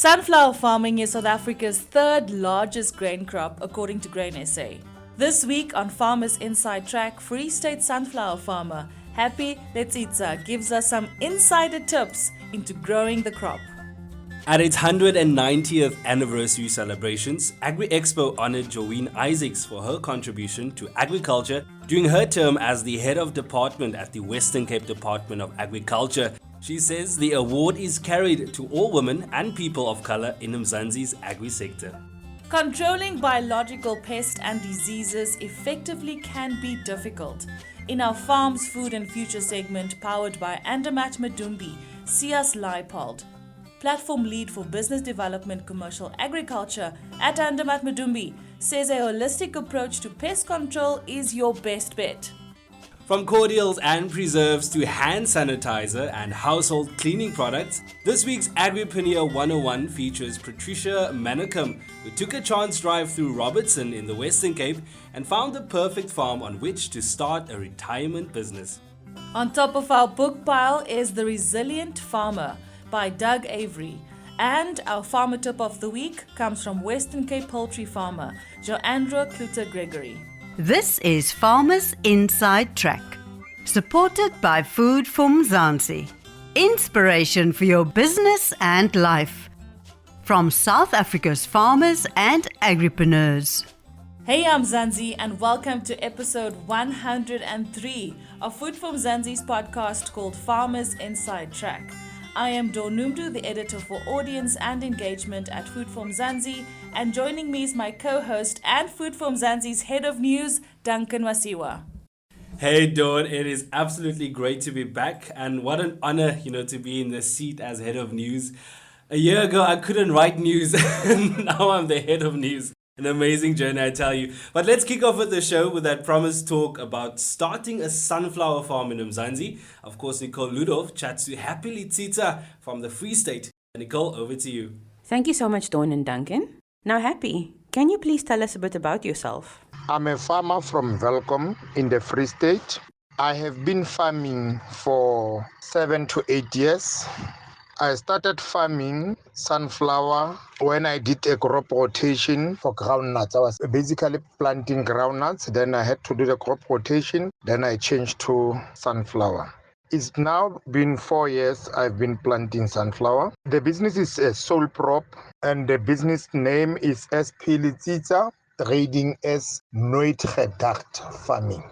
Sunflower farming is South Africa's third largest grain crop according to Grain SA. This week on Farmers Inside Track, Free State sunflower farmer Happy Letsitsa gives us some insider tips into growing the crop. At its 190th anniversary celebrations, Agri-Expo honored Joyene Isaacs for her contribution to agriculture during her term as the head of department at the Western Cape Department of Agriculture. She says the award is carried to all women and people of color in Mzansi's agri-sector. Controlling biological pests and diseases effectively can be difficult. In our Farms, Food and Future segment powered by Andermatt Madumbi, Sias Leipoldt, Platform Lead for Business Development Commercial Agriculture at Andermatt Madumbi, says a holistic approach to pest control is your best bet. From cordials and preserves to hand sanitizer and household cleaning products, this week's Agripaneer 101 features Patricia Manicum, who took a chance drive through Robertson in the Western Cape and found the perfect farm on which to start a retirement business. On top of our book pile is The Resilient Farmer by Doug Avery. And our farmer tip of the week comes from Western Cape poultry farmer Joyene Gregory. This is Farmers Inside Track, supported by Food for Mzansi. Inspiration for your business and life. From South Africa's farmers and agripaneers. Hey, I'm Mzansi and welcome to episode 103 of Food for Mzansi's podcast called Farmers Inside Track. I am Donumdu, the editor for audience and engagement at Food for Mzansi, and joining me is my co-host and Food for Mzansi's head of news, Duncan Wasiwa. Hey Dawn, it is absolutely great to be back, and what an honor, to be in the seat as head of news. A year ago, I couldn't write news, and now I'm the head of news. An amazing journey, I tell you. But let's kick off with the show with that promised talk about starting a sunflower farm in Mzansi. Of course, Nicole Ludov chats to Happy Letsitsa from the Free State. Nicole, over to you. Thank you so much, Dawn and Duncan. Now, Happy, can you please tell us a bit about yourself? I'm a farmer from Welkom in the Free State. I have been farming for 7 to 8 years. I started farming sunflower when I did a crop rotation for groundnuts. I was basically planting groundnuts, then I had to do the crop rotation, then I changed to sunflower. It's now been 4 years I've been planting sunflower. The business is a sole prop and the business name is SP Letsitsa, trading as nooit gedacht farming.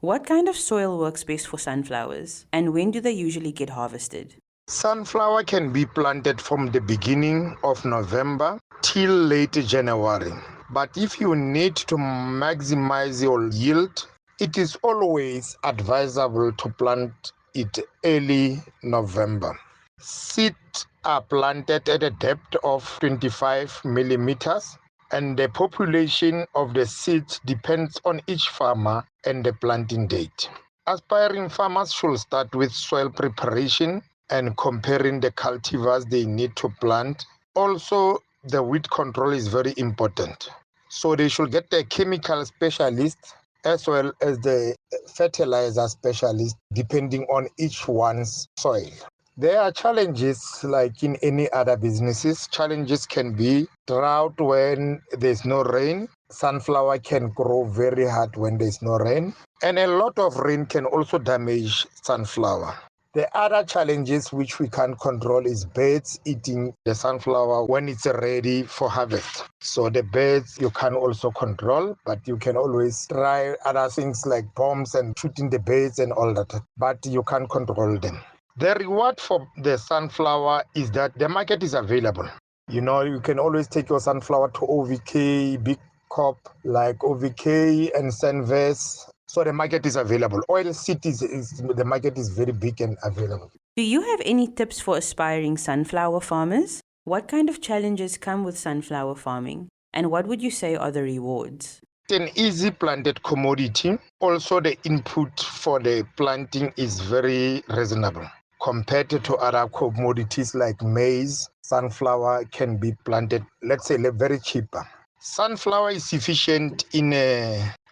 What kind of soil works best for sunflowers and when do they usually get harvested? Sunflower can be planted from the beginning of November till late January. But if you need to maximize your yield, it is always advisable to plant it early November. Seeds are planted at a depth of 25 millimeters, and the population of the seeds depends on each farmer and the planting date. Aspiring farmers should start with soil preparation and comparing the cultivars they need to plant. Also, the weed control is very important. So they should get a chemical specialist as well as the fertilizer specialist depending on each one's soil. There are challenges like in any other businesses. Challenges can be drought when there's no rain. Sunflower can grow very hard when there's no rain. And a lot of rain can also damage sunflower. The other challenges which we can't control is birds eating the sunflower when it's ready for harvest. So the birds you can also control, but you can always try other things like bombs and shooting the birds and all that, but you can't control them. The reward for the sunflower is that the market is available. You can always take your sunflower to OVK, Big Cop, like OVK and Senves. So the market is available. Oil cities, the market is very big and available. Do you have any tips for aspiring sunflower farmers? What kind of challenges come with sunflower farming? And what would you say are the rewards? It's an easy planted commodity. Also, the input for the planting is very reasonable. Compared to other commodities like maize, sunflower can be planted, let's say, very cheaper. Sunflower is efficient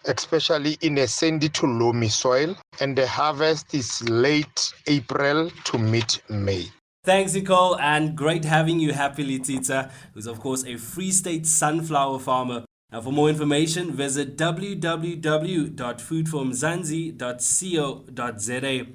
especially in a sandy to loamy soil, and the harvest is late April to mid-May. Thanks, Nicole, and great having you, Happy Letsitsa, who's of course a Free State sunflower farmer. Now, for more information, visit www.foodformzansi.co.za.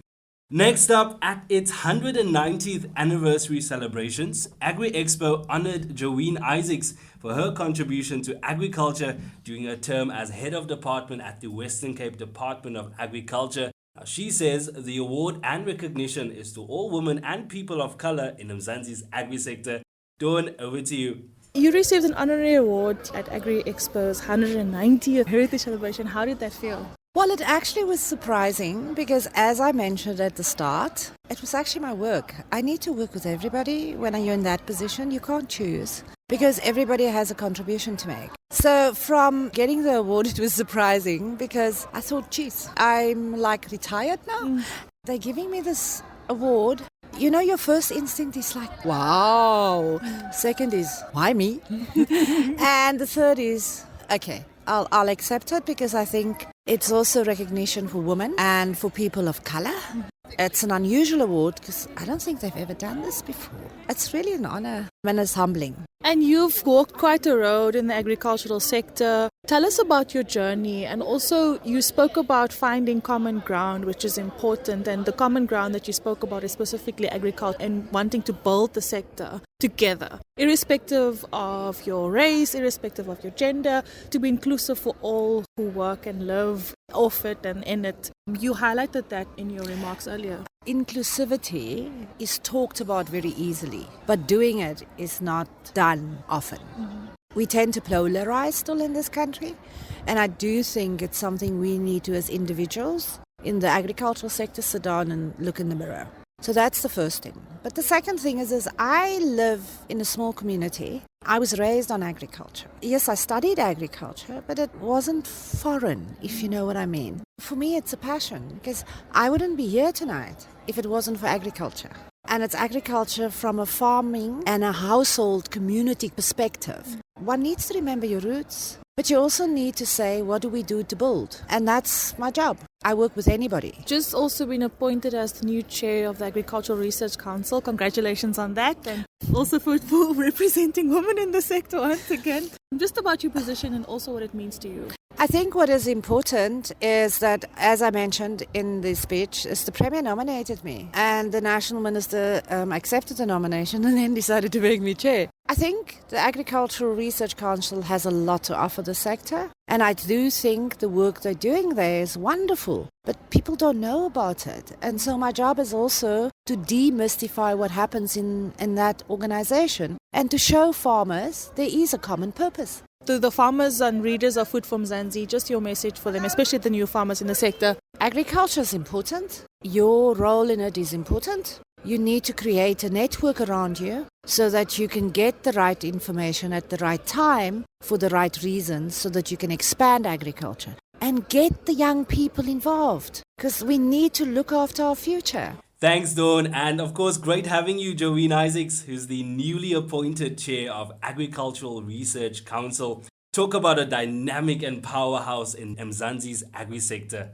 Next up, at its 190th anniversary celebrations, Agri-Expo honored Joyene Isaacs for her contribution to agriculture during her term as head of department at the Western Cape Department of Agriculture. Now, she says the award and recognition is to all women and people of color in Mzansi's agri sector. Dawn, over to you. You received an honorary award at Agri-Expo's 190th Heritage Celebration. How did that feel? Well, it actually was surprising because, as I mentioned at the start, it was actually my work. I need to work with everybody. When you're in that position, you can't choose because everybody has a contribution to make. So from getting the award, it was surprising because I thought, geez, I'm like retired now. They're giving me this award. You know, your first instinct is like, wow. Second is, why me? And the third is, okay, I'll accept it because I think it's also recognition for women and for people of color. It's an unusual award because I don't think they've ever done this before. It's really an honor and it's humbling. And you've walked quite a road in the agricultural sector. Tell us about your journey, and also you spoke about finding common ground, which is important, and the common ground that you spoke about is specifically agriculture and wanting to build the sector together, irrespective of your race, irrespective of your gender, to be inclusive for all who work and live off it and in it. You highlighted that in your remarks earlier. Inclusivity is talked about very easily, but doing it is not done often. We tend to polarize still in this country, and I do think it's something we need to, as individuals in the agricultural sector, sit down and look in the mirror. So that's the first thing. But the second thing is I live in a small community. I was raised on agriculture. Yes, I studied agriculture, but it wasn't foreign, if you know what I mean. For me, it's a passion because I wouldn't be here tonight if it wasn't for agriculture. And it's agriculture from a farming and a household community perspective. One needs to remember your roots, but you also need to say, what do we do to build? And that's my job. I work with anybody. Just also been appointed as the new chair of the Agricultural Research Council. Congratulations on that. And also for representing women in the sector once again. Just about your position and also what it means to you. I think what is important is that, as I mentioned in the speech, is the Premier nominated me and the National Minister accepted the nomination and then decided to make me chair. I think the Agricultural Research Council has a lot to offer the sector, and I do think the work they're doing there is wonderful, but people don't know about it. And so my job is also to demystify what happens in that organization and to show farmers there is a common purpose. To the farmers and readers of Food from Mzansi, just your message for them, especially the new farmers in the sector. Agriculture is important. Your role in it is important. You need to create a network around you so that you can get the right information at the right time for the right reasons so that you can expand agriculture and get the young people involved because we need to look after our future. Thanks, Dawn. And of course, great having you, Joyene Isaacs, who's the newly appointed chair of Agricultural Research Council. Talk about a dynamic and powerhouse in Mzansi's agri sector.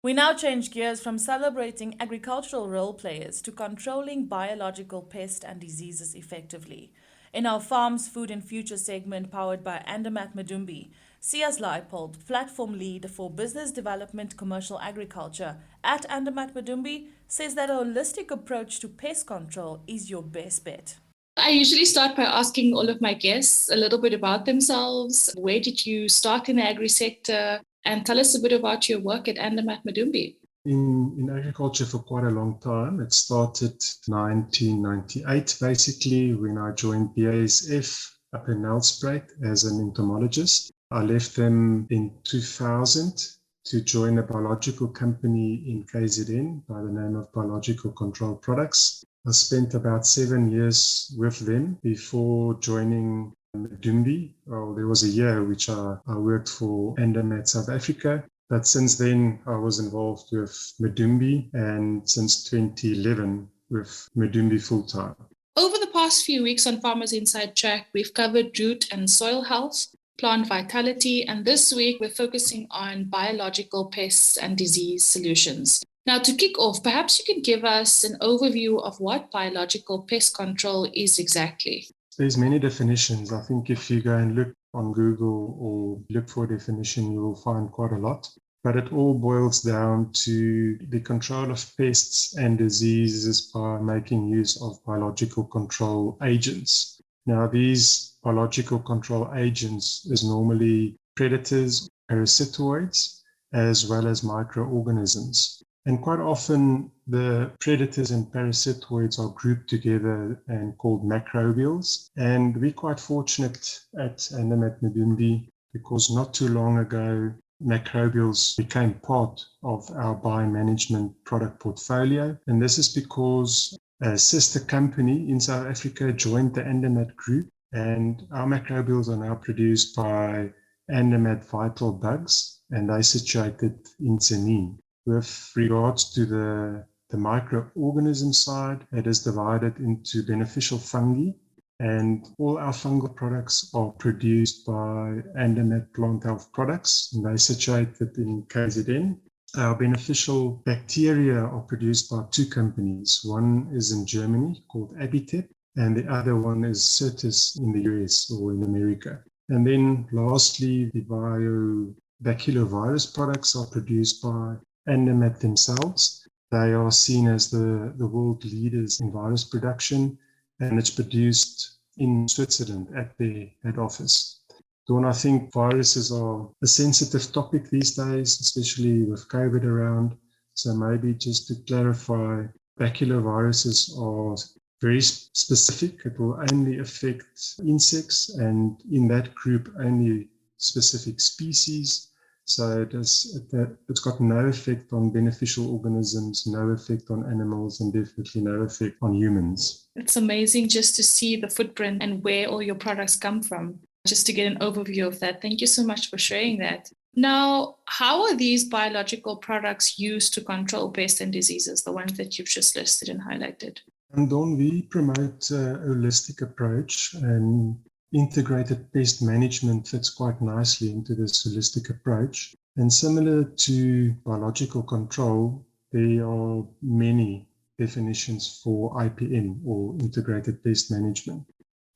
We now change gears from celebrating agricultural role players to controlling biological pests and diseases effectively. In our Farms, Food and Future segment powered by Andermatt Madumbi, Sias Leipoldt, platform lead for business development commercial agriculture at Andermatt Madumbi, says that a holistic approach to pest control is your best bet. I usually start by asking all of my guests a little bit about themselves. Where did you start in the agri sector? And tell us a bit about your work at Andermatt Madumbi. In agriculture for quite a long time. It started 1998, basically, when I joined BASF up in Rensburg as an entomologist. I left them in 2000 to join a biological company in KZN by the name of Biological Control Products. I spent about 7 years with them before joining Madumbi. Well, there was a year which I worked for Andermatt South Africa. But since then, I was involved with Madumbi and since 2011 with Madumbi full-time. Over the past few weeks on Farmers Inside Track, we've covered root and soil health, plant vitality, and this week we're focusing on biological pests and disease solutions. Now, to kick off, perhaps you could give us an overview of what biological pest control is exactly. There's many definitions. I think if you go and look on Google or look for a definition, you will find quite a lot. But it all boils down to the control of pests and diseases by making use of biological control agents. Now, these biological control agents is normally predators, parasitoids, as well as microorganisms. And quite often, the predators and parasitoids are grouped together and called macrobials. And we're quite fortunate at Andermatt Madumbi because not too long ago, macrobials became part of our biomanagement product portfolio. And this is because a sister company in South Africa joined the Andermatt group, and our macrobials are now produced by Andermatt Vital Bugs, and they're situated in Tsenin. With regards to the microorganism side, it is divided into beneficial fungi, and all our fungal products are produced by Andermatt Plant Health Products, and they're situated in KZN. Our beneficial bacteria are produced by two companies. One is in Germany called Ipm, and the other one is Certis in the US or in America. And then lastly, the biobaculovirus products are produced by Andermatt themselves. They are seen as the world leaders in virus production, and it's produced in Switzerland at their head office. Dawn, I think viruses are a sensitive topic these days, especially with COVID around. So maybe just to clarify, baculoviruses are very specific. It will only affect insects, and in that group, only specific species. So it's got no effect on beneficial organisms, no effect on animals, and definitely no effect on humans. It's amazing just to see the footprint and where all your products come from, just to get an overview of that. Thank you so much for sharing that. Now, how are these biological products used to control pests and diseases, the ones that you've just listed and highlighted? And Dawn, we promote a holistic approach, and integrated pest management fits quite nicely into this holistic approach. And similar to biological control, there are many definitions for IPM or integrated pest management.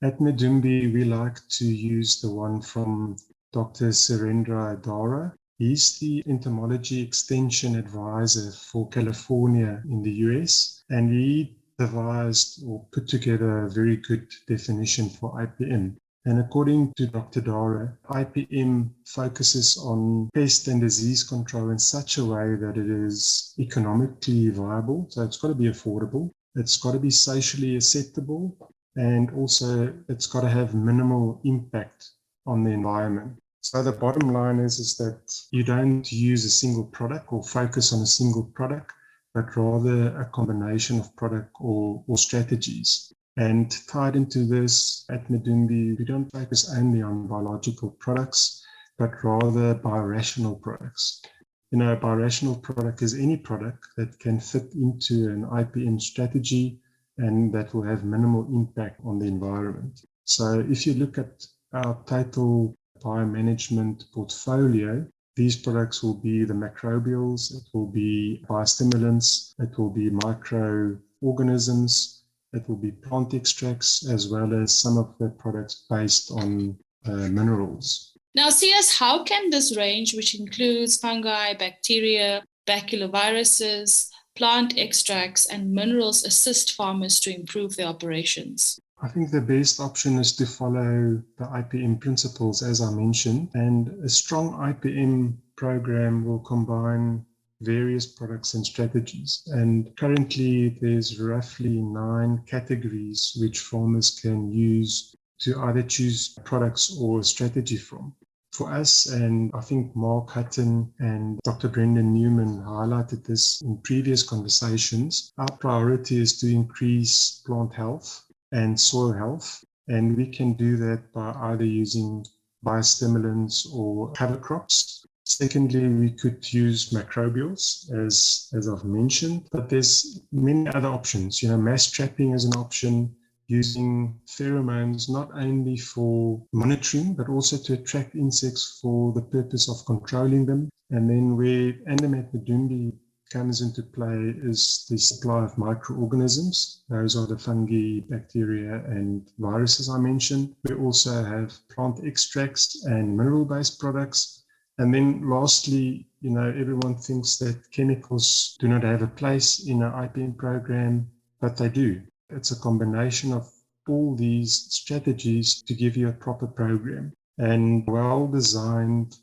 At Madumbi, we like to use the one from Dr. Surendra Dara. He's the entomology extension advisor for California in the US, and he devised or put together a very good definition for IPM. And according to Dr. Dara, IPM focuses on pest and disease control in such a way that it is economically viable. So it's got to be affordable, it's got to be socially acceptable, and also it's got to have minimal impact on the environment. So the bottom line is that you don't use a single product or focus on a single product, but rather a combination of product or strategies. And tied into this, at Madumbi, we don't focus only on biological products, but rather biorational products. You know, a biorational product is any product that can fit into an IPM strategy and that will have minimal impact on the environment. So if you look at our total biomanagement portfolio, these products will be the macrobials, it will be biostimulants, it will be microorganisms, it will be plant extracts, as well as some of the products based on minerals. Now, Sias, how can this range, which includes fungi, bacteria, baculoviruses, plant extracts, and minerals, assist farmers to improve their operations? I think the best option is to follow the Ipm Principles, as I mentioned, and a strong IPM program will combine various products and strategies. And currently there's roughly 9 categories which farmers can use to either choose products or a strategy from. For us, and I think Mark Hutton and Dr. Brendan Newman highlighted this in previous conversations, our priority is to increase plant health and soil health. And we can do that by either using biostimulants or cover crops. Secondly, we could use macrobials, as I've mentioned, but there's many other options. You know, mass trapping is an option, using pheromones not only for monitoring, but also to attract insects for the purpose of controlling them. And then where Andermatt Madumbi comes into play is the supply of microorganisms. Those are the fungi, bacteria, and viruses I mentioned. We also have plant extracts and mineral-based products. And then lastly, everyone thinks that chemicals do not have a place in an IPM program, but they do. It's a combination of all these strategies to give you a proper program. And well-designed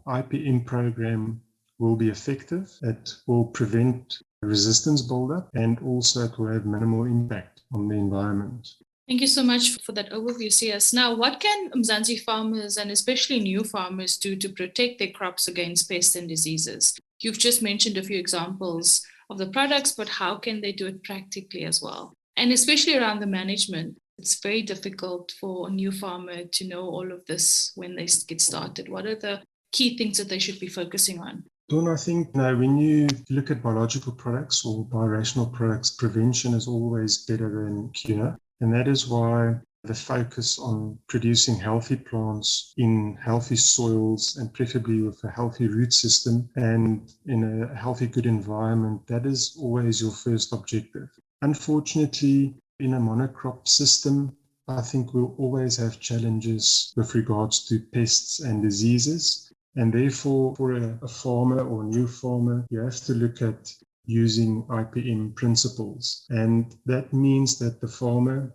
IPM program will be effective. It will prevent resistance buildup, and also it will have minimal impact on the environment. Thank you so much for that overview, Sias. Now, what can Mzansi farmers and especially new farmers do to protect their crops against pests and diseases? You've just mentioned a few examples of the products, but how can they do it practically as well? And especially around the management. It's very difficult for a new farmer to know all of this when they get started. What are the key things that they should be focusing on? Dawn, I think when you look at biological products or biorational products, prevention is always better than cure. And that is why the focus on producing healthy plants in healthy soils and preferably with a healthy root system and in a healthy, good environment, that is always your first objective. Unfortunately, in a monocrop system, I think we'll always have challenges with regards to pests and diseases. And therefore, for a farmer or a new farmer, you have to look at using Ipm Principles. And that means that the farmer,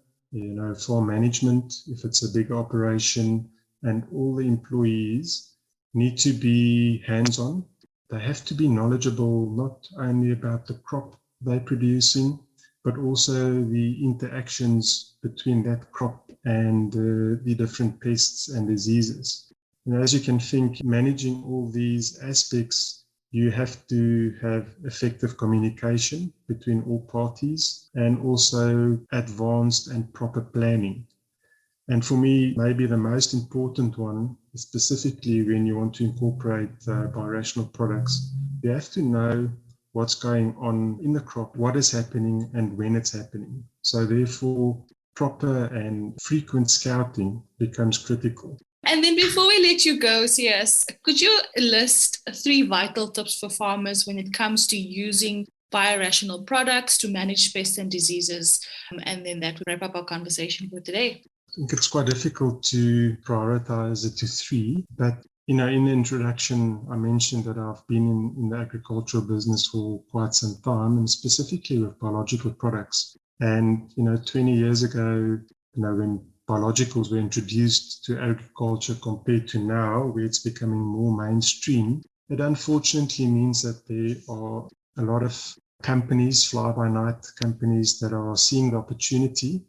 farm management, if it's a big operation, and all the employees need to be hands-on. They have to be knowledgeable not only about the crop they're producing, but also the interactions between that crop and the different pests and diseases. And as you can think, managing all these aspects, you have to have effective communication between all parties and also advanced and proper planning. And for me, maybe the most important one, specifically when you want to incorporate biorational products, you have to know what's going on in the crop, what is happening and when it's happening. So therefore, proper and frequent scouting becomes critical. And then before we let you go, Sias, could you list 3 vital tips for farmers when it comes to using biorational products to manage pests and diseases? And then that will wrap up our conversation for today. I think it's quite difficult to prioritize it to 3, but in the introduction, I mentioned that I've been in the agricultural business for quite some time, and specifically with biological products. And 20 years ago, when biologicals were introduced to agriculture compared to now, where it's becoming more mainstream, it unfortunately means that there are a lot of companies, fly-by-night companies, that are seeing the opportunity,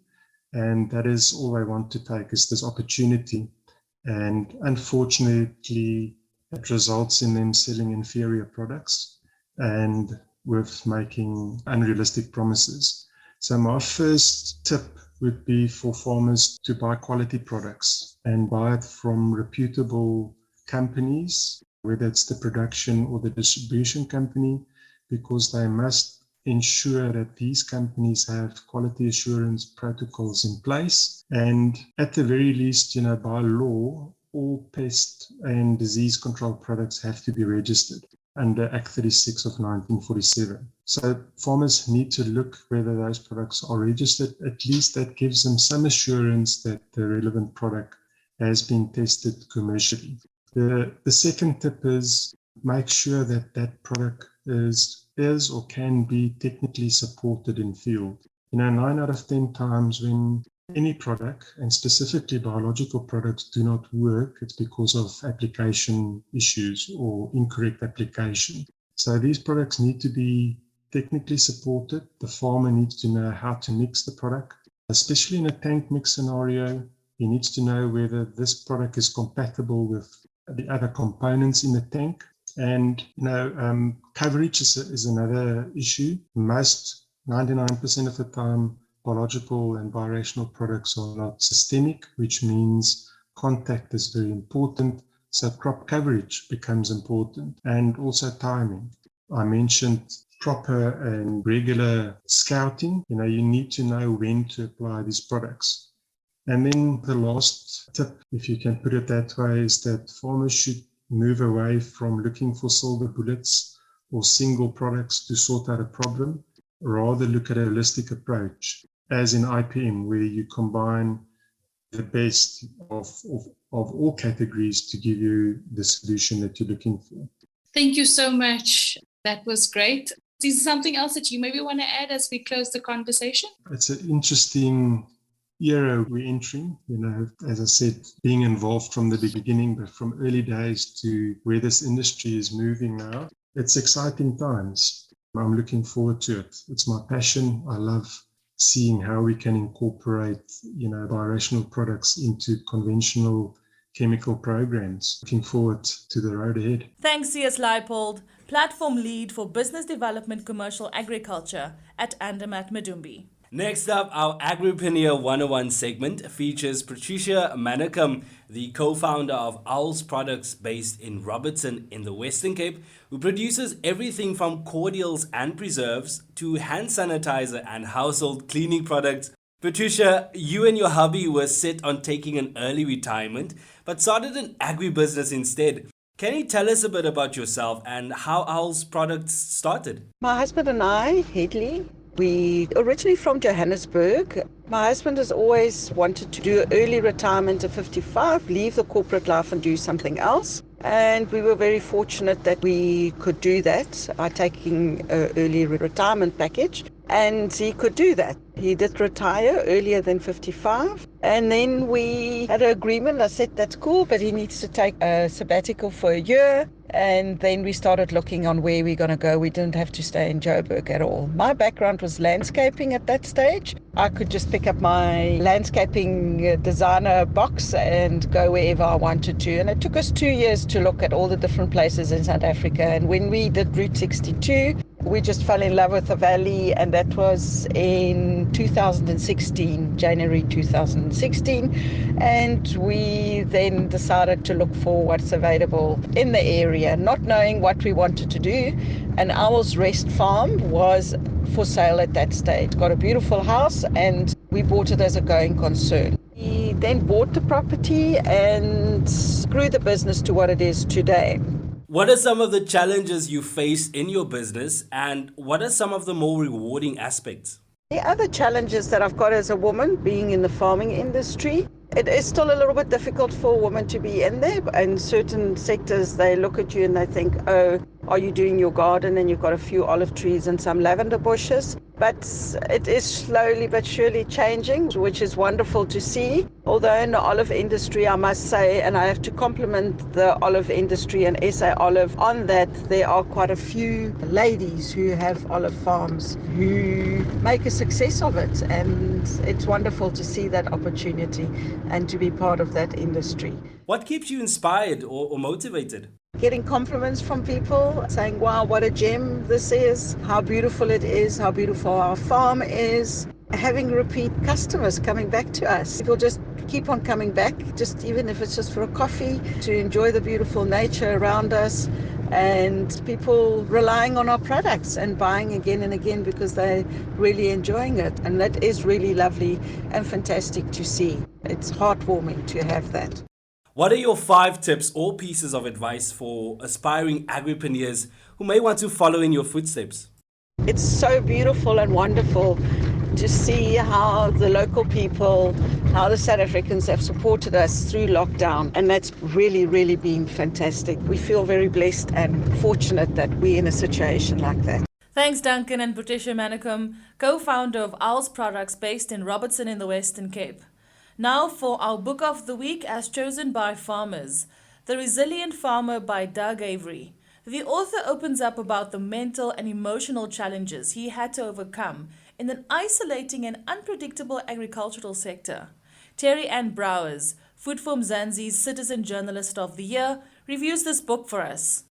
and that is all they want to take, is this opportunity. And unfortunately, it results in them selling inferior products and with making unrealistic promises. So my first tip would be for farmers to buy quality products and buy it from reputable companies, whether it's the production or the distribution company, because they must ensure that these companies have quality assurance protocols in place. And at the very least, by law, all pest and disease control products have to be registered under Act 36 of 1947. So farmers need to look whether those products are registered. At least that gives them some assurance that the relevant product has been tested commercially. The second tip is make sure that that product is or can be technically supported in field. 9 out of 10 times when any product, and specifically biological products, do not work, it's because of application issues or incorrect application. So these products need to be technically supported. The farmer needs to know how to mix the product, especially in a tank mix scenario. He needs to know whether this product is compatible with the other components in the tank. And coverage is another issue. Most 99% of the time, biological and biorational products are not systemic, which means contact is very important. So crop coverage becomes important, and also timing. I mentioned proper and regular scouting. You need to know when to apply these products. And then the last tip, if you can put it that way, is that farmers should move away from looking for silver bullets or single products to sort out a problem, rather look at a holistic approach, as in IPM, where you combine the best of all categories to give you the solution that you're looking for. Thank you so much. That was great. Is there something else that you maybe want to add as we close the conversation? It's an interesting era we're entering, as I said, being involved from the beginning, but from early days to where this industry is moving now. It's exciting times. I'm looking forward to it. It's my passion. I love seeing how we can incorporate, biorational products into conventional chemical programs. Looking forward to the road ahead. Thanks, Sias Leipoldt, Platform Lead for Business Development Commercial Agriculture at Andermatt Madumbi. Next up, our Agripaneer 101 segment features Patricia Manicum, the co-founder of Owls Products based in Robertson in the Western Cape, who produces everything from cordials and preserves to hand sanitizer and household cleaning products. Patricia, you and your hubby were set on taking an early retirement, but started an agribusiness instead. Can you tell us a bit about yourself and how Owls Products started? My husband and I, Hedley, we originally from Johannesburg. My husband has always wanted to do early retirement at 55, leave the corporate life and do something else. And we were very fortunate that we could do that by taking an early retirement package. And he could do that. He did retire earlier than 55. And then we had an agreement. I said, that's cool, but he needs to take a sabbatical for a year. And then we started looking on where we're going to go. We didn't have to stay in Joburg at all. My background was landscaping at that stage. I could just pick up my landscaping designer box and go wherever I wanted to. And it took us 2 years to look at all the different places in South Africa. And when we did Route 62, we just fell in love with the valley, and that was in 2016, January 2016. And we then decided to look for what's available in the area, not knowing what we wanted to do. And Owl's Rest Farm was for sale at that stage. Got a beautiful house, and we bought it as a going concern. We then bought the property and grew the business to what it is today. What are some of the challenges you face in your business, and what are some of the more rewarding aspects? The other challenges that I've got as a woman being in the farming industry, it is still a little bit difficult for a woman to be in there. In certain sectors, they look at you and they think, oh, are you doing your garden? And you've got a few olive trees and some lavender bushes. But it is slowly but surely changing, which is wonderful to see. Although in the olive industry, I must say, and I have to compliment the olive industry and SA Olive on that, there are quite a few ladies who have olive farms who make a success of it. And it's wonderful to see that opportunity and to be part of that industry. What keeps you inspired or motivated? Getting compliments from people saying, wow, what a gem this is, how beautiful it is, how beautiful our farm is. Having repeat customers coming back to us. People just keep on coming back, just even if it's just for a coffee, to enjoy the beautiful nature around us, and people relying on our products and buying again and again because they're really enjoying it. And that is really lovely and fantastic to see. It's heartwarming to have that. What are your 5 tips or pieces of advice for aspiring agripaneers who may want to follow in your footsteps? It's so beautiful and wonderful to see how the local people, how the South Africans have supported us through lockdown. And that's really, really been fantastic. We feel very blessed and fortunate that we're in a situation like that. Thanks, Duncan and Patricia Manicum, co-founder of Owls Products based in Robertson in the Western Cape. Now for our book of the week as chosen by farmers, The Resilient Farmer by Doug Avery. The author opens up about the mental and emotional challenges he had to overcome in an isolating and unpredictable agricultural sector. Terry Ann Browers, Food for Mzansi's Citizen Journalist of the Year, reviews this book for us.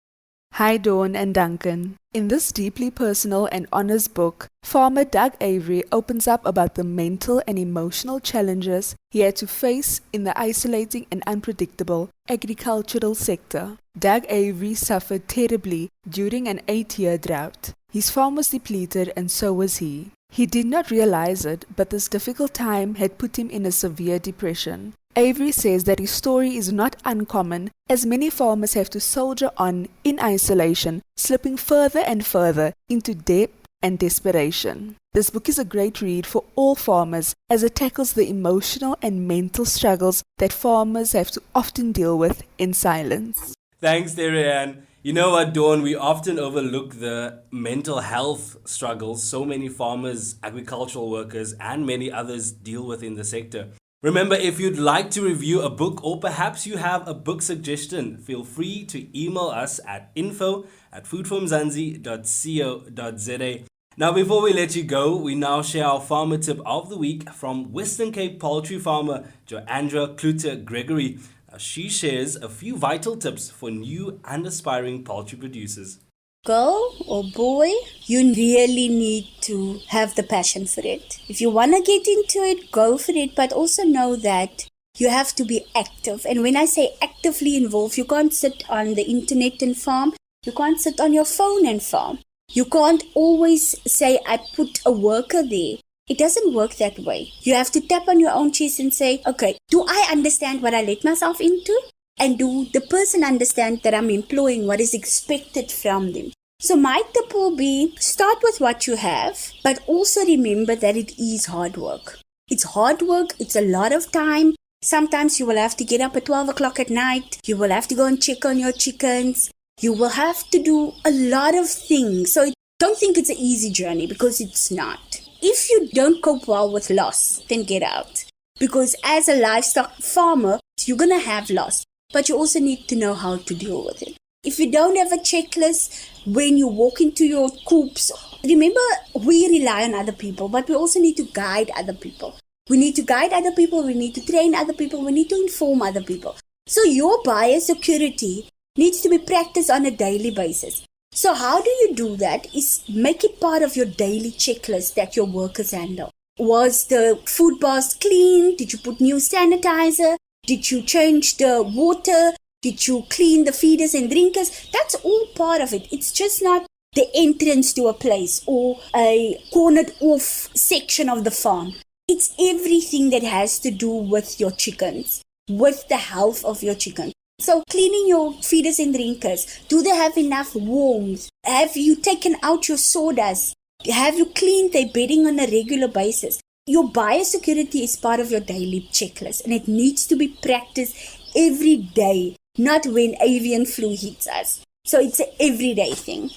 Hi Dawn and Duncan. In this deeply personal and honest book, farmer Doug Avery opens up about the mental and emotional challenges he had to face in the isolating and unpredictable agricultural sector. Doug Avery suffered terribly during an 8-year drought. His farm was depleted and so was he. He did not realize it, but this difficult time had put him in a severe depression. Avery says that his story is not uncommon, as many farmers have to soldier on in isolation, slipping further and further into debt and desperation. This book is a great read for all farmers as it tackles the emotional and mental struggles that farmers have to often deal with in silence. Thanks, Darianne. You know what, Dawn, we often overlook the mental health struggles so many farmers, agricultural workers, and many others deal with in the sector. Remember, if you'd like to review a book or perhaps you have a book suggestion, feel free to email us at info@foodformzansi.co.za. Now, before we let you go, we now share our farmer tip of the week from Western Cape poultry farmer Joyene Isaacs. She shares a few vital tips for new and aspiring poultry producers. Girl or boy, you really need to have the passion for it. If you want to get into it, go for it, but also know that you have to be active. And when I say actively involved, you can't sit on the internet and farm. You can't sit on your phone and farm. You can't always say, I put a worker there. It doesn't work that way. You have to tap on your own chest and say, okay, do I understand what I let myself into? And do the person understand that I'm employing what is expected from them? So my tip will be, start with what you have, but also remember that it is hard work. It's hard work. It's a lot of time. Sometimes you will have to get up at 12 o'clock at night. You will have to go and check on your chickens. You will have to do a lot of things. So don't think it's an easy journey, because it's not. If you don't cope well with loss, then get out. Because as a livestock farmer, you're going to have loss, but you also need to know how to deal with it. If you don't have a checklist when you walk into your coops, remember, we rely on other people, but we also need to guide other people. We need to guide other people, we need to train other people, we need to inform other people. So your biosecurity needs to be practiced on a daily basis. So how do you do that is make it part of your daily checklist that your workers handle. Was the food bars clean? Did you put new sanitizer? Did you change the water? Did you clean the feeders and drinkers? That's all part of it. It's just not the entrance to a place or a cornered off section of the farm. It's everything that has to do with your chickens, with the health of your chickens. So cleaning your feeders and drinkers, do they have enough warmth? Have you taken out your sawdust? Have you cleaned their bedding on a regular basis? Your biosecurity is part of your daily checklist, and it needs to be practiced every day, not when avian flu hits us. So it's an everyday thing.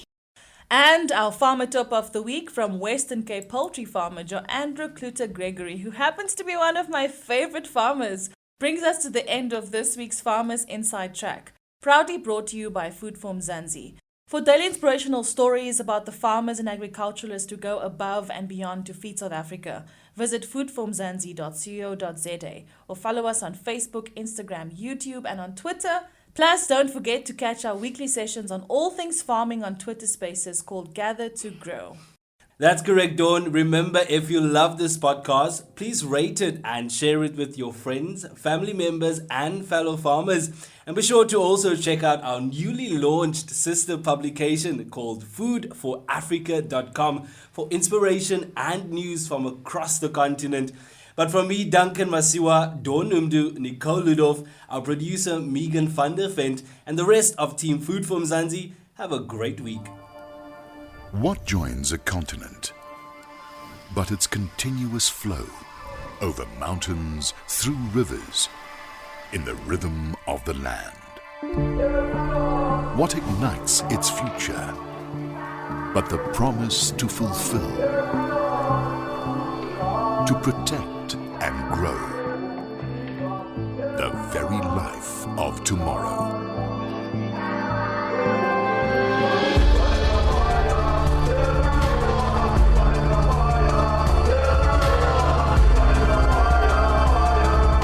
And our farmer tip of the week from Western Cape poultry farmer Joyene Isaacs, who happens to be one of my favorite farmers, brings us to the end of this week's Farmers Inside Track, proudly brought to you by Food for Mzansi. For daily inspirational stories about the farmers and agriculturalists who go above and beyond to feed South Africa, visit foodformzansi.co.za or follow us on Facebook, Instagram, YouTube, and on Twitter. Plus, don't forget to catch our weekly sessions on all things farming on Twitter Spaces called Gather to Grow. That's correct, Dawn. Remember, if you love this podcast, please rate it and share it with your friends, family members, and fellow farmers. And be sure to also check out our newly launched sister publication called foodforafrica.com for inspiration and news from across the continent. But from me, Duncan Masiwa, Dawn Numdu, Nicole Ludov, our producer Megan van der Vent, and the rest of Team Food for Mzansi, have a great week. What joins a continent? But its continuous flow over mountains, through rivers, in the rhythm of the land. What ignites its future? But the promise to fulfill, to protect and grow the very life of tomorrow.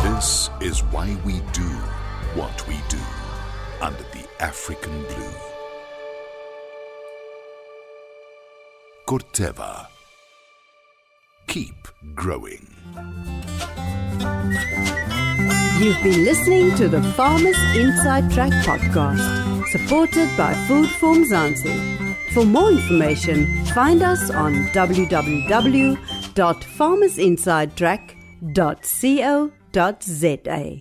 This is why we do what we do under the African blue. Corteva. Keep growing. You've been listening to the Farmers Inside Track podcast, supported by Food for Mzansi. For more information, find us on www.farmersinsidetrack.co.za.